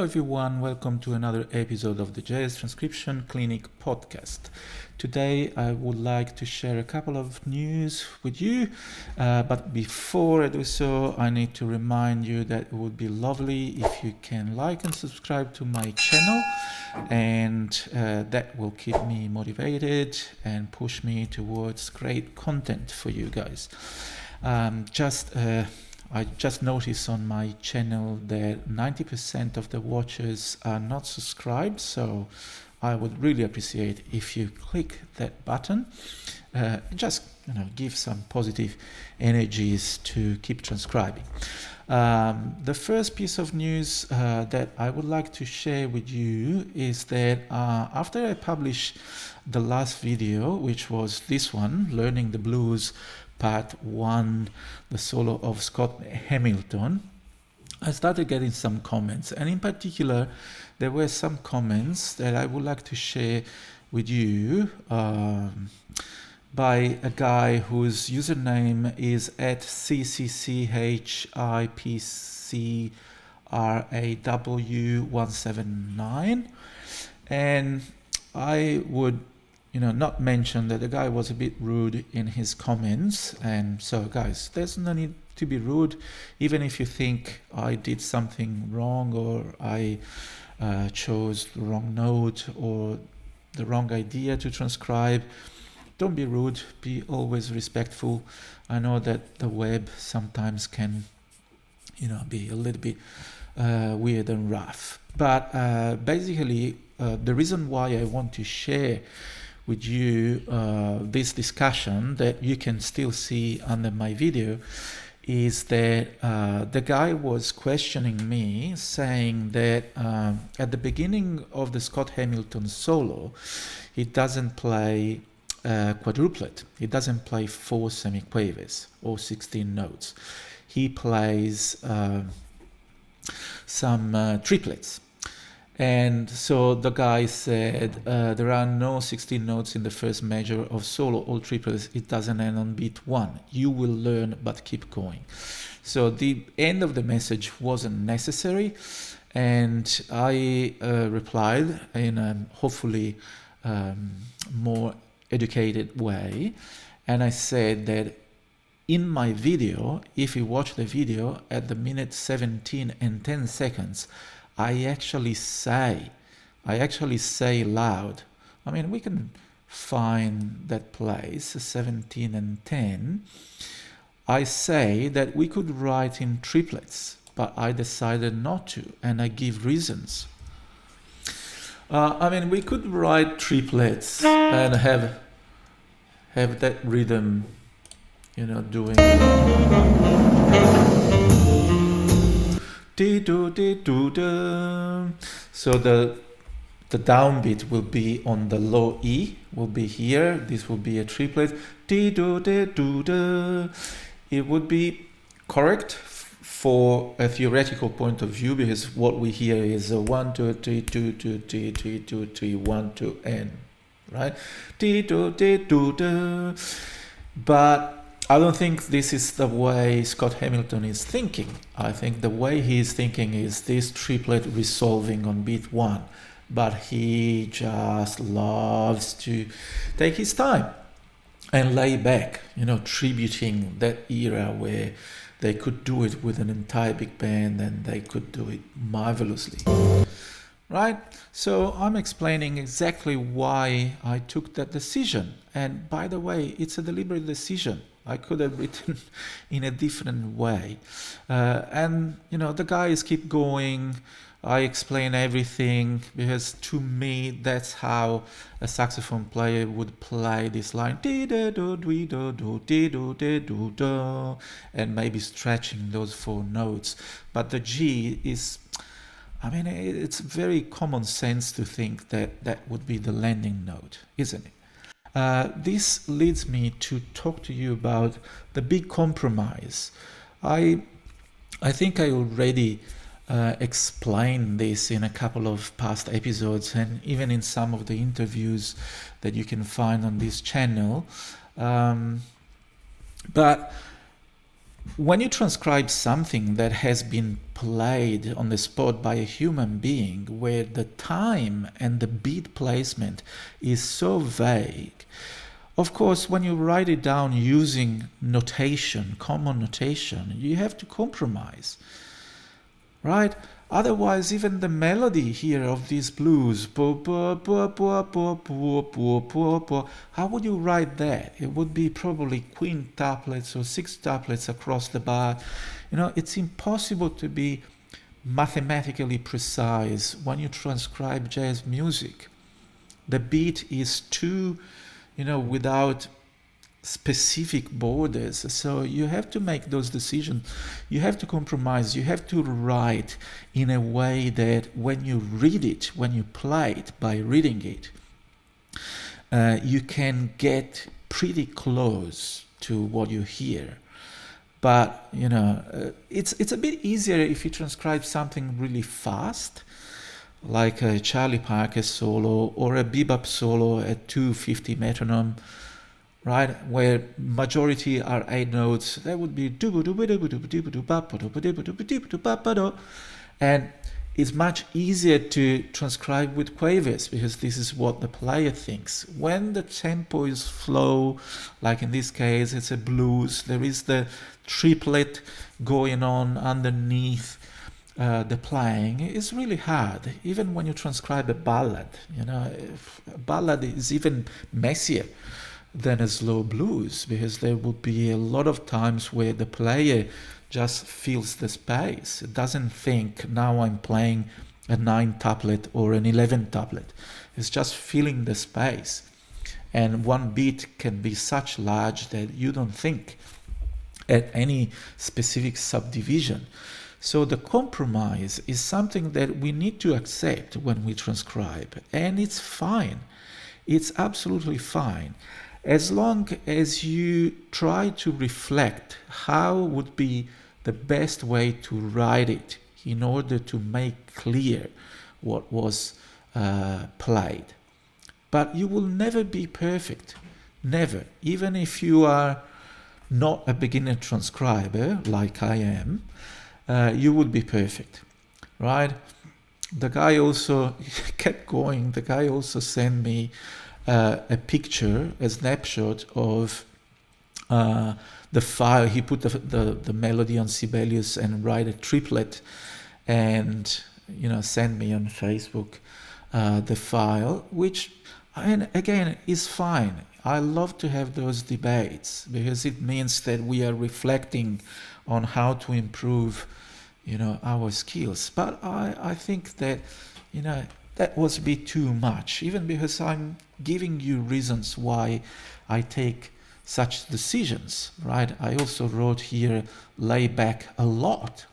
Hello everyone, welcome to another episode of the Jazz Transcription Clinic Podcast. Today I would like to share a couple of news with you, but before I do so, I need to remind you that it would be lovely if you can like and subscribe to my channel, and that will keep me motivated and push me towards great content for you guys. I just noticed on my channel that 90% of the watchers are not subscribed, so I would really appreciate if you click that button. Just give some positive energies to keep transcribing. The first piece of news that I would like to share with you is that after I published the last video, which was this one, Learning the Blues Part 1, the solo of Scott Hamilton, I started getting some comments, and in particular there were some comments that I would like to share with you by a guy whose username is at CCCHIPCRAW179, and I would not mention that the guy was a bit rude in his comments. And so guys, there's no need to be rude, even if you think I did something wrong, or I chose the wrong note or the wrong idea to transcribe. Don't be rude, be always respectful. I know that the web sometimes can be a little bit weird and rough, but basically the reason why I want to share with you this discussion that you can still see under my video is that the guy was questioning me, saying that at the beginning of the Scott Hamilton solo, he doesn't play quadruplet. He doesn't play 4 semiquavers or 16 notes. He plays some triplets. And so the guy said there are no 16 notes in the first measure of solo, all triplets. It doesn't end on beat 1. You will learn, but keep going. So the end of the message wasn't necessary, and I replied in a hopefully more educated way, and I said that in my video, if you watch the video at the minute 17 and 10 seconds, I actually say loud. I mean, we can find that place, 17 and 10. I say that we could write in triplets, but I decided not to, and I give reasons. We could write triplets and have that rhythm, doing. So the downbeat will be on the low E, will be here. This will be a triplet. It would be correct for a theoretical point of view, because what we hear is a 1 2 3 2 2 3 3 2 3 1 2 n, right? But I don't think this is the way Scott Hamilton is thinking. I think the way he is thinking is this triplet resolving on beat 1, but he just loves to take his time and lay back, tributing that era where they could do it with an entire big band and they could do it marvelously. Right? So I'm explaining exactly why I took that decision. And by the way, it's a deliberate decision. I could have written in a different way. The guys keep going. I explain everything, because to me, that's how a saxophone player would play this line. And maybe stretching those 4 notes. But the G is, it's very common sense to think that that would be the landing note, isn't it? This leads me to talk to you about the big compromise. I think I already explained this in a couple of past episodes, and even in some of the interviews that you can find on this channel. But when you transcribe something that has been played on the spot by a human being, where the time and the beat placement is so vague, of course, when you write it down using notation, common notation, you have to compromise, right? Otherwise, even the melody here of these blues, how would you write that? It would be probably quintuplets or sextuplets across the bar. It's impossible to be mathematically precise when you transcribe jazz music. The beat is too, without specific borders. So you have to make those decisions. You have to compromise. You have to write in a way that when you read it, when you play it by reading it, you can get pretty close to what you hear. But it's a bit easier if you transcribe something really fast, like a Charlie Parker solo or a bebop solo at 250 metronome, right, where majority are 8 notes. That would be, and it's much easier to transcribe with quavers because this is what the player thinks. When the tempo is slow, like in this case it's a blues, there is the triplet going on underneath the playing. It's really hard. Even when you transcribe a ballad, a ballad is even messier than a slow blues, because there will be a lot of times where the player just fills the space. It doesn't think, now I'm playing a 9-tuplet or an 11-tuplet. It's just filling the space. And one beat can be such large that you don't think at any specific subdivision. So the compromise is something that we need to accept when we transcribe. And it's fine. It's absolutely fine. As long as you try to reflect how would be the best way to write it in order to make clear what was played. But you will never be perfect. Never. Even if you are not a beginner transcriber like I am, you would be perfect, right? The guy also kept going. The guy also sent me a picture, a snapshot of the file. He put the melody on Sibelius and write a triplet, and send me on Facebook the file, which, and again, is fine. I love to have those debates because it means that we are reflecting on how to improve our skills. But I think that that was a bit too much, even because I'm giving you reasons why I take such decisions, right? I also wrote here, lay back a lot.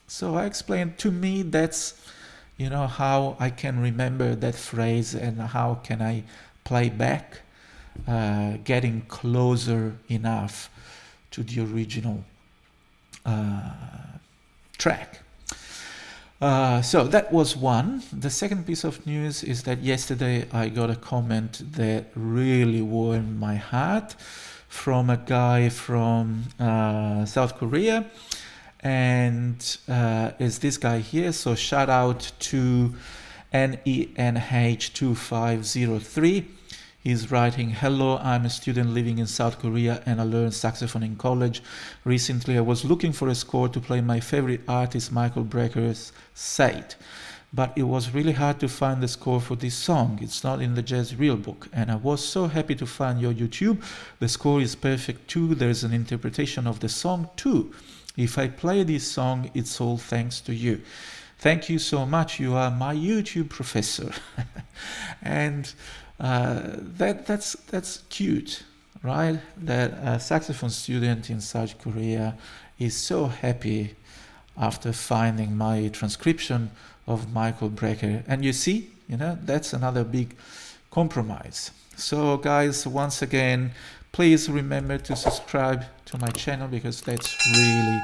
So I explained, to me, that's, how I can remember that phrase and how can I play back, getting closer enough to the original track. So that was one. The second piece of news is that yesterday I got a comment that really warmed my heart from a guy from South Korea, and is this guy here. So shout out to NENH2503. He's writing, "Hello, I'm a student living in South Korea and I learned saxophone in college. Recently, I was looking for a score to play my favorite artist, Michael Breker's Sate. But it was really hard to find the score for this song. It's not in the Jazz Real Book. And I was so happy to find your YouTube. The score is perfect too. There's an interpretation of the song too. If I play this song, it's all thanks to you. Thank you so much. You are my YouTube professor." And that's cute, right? That a saxophone student in South Korea is so happy after finding my transcription of Michael Breker. And you see, that's another big compromise. So guys, once again, please remember to subscribe to my channel because that's really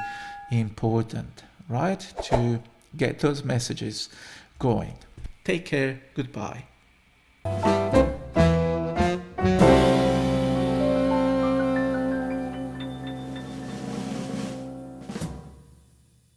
important, right? To get those messages going. Take care. Goodbye.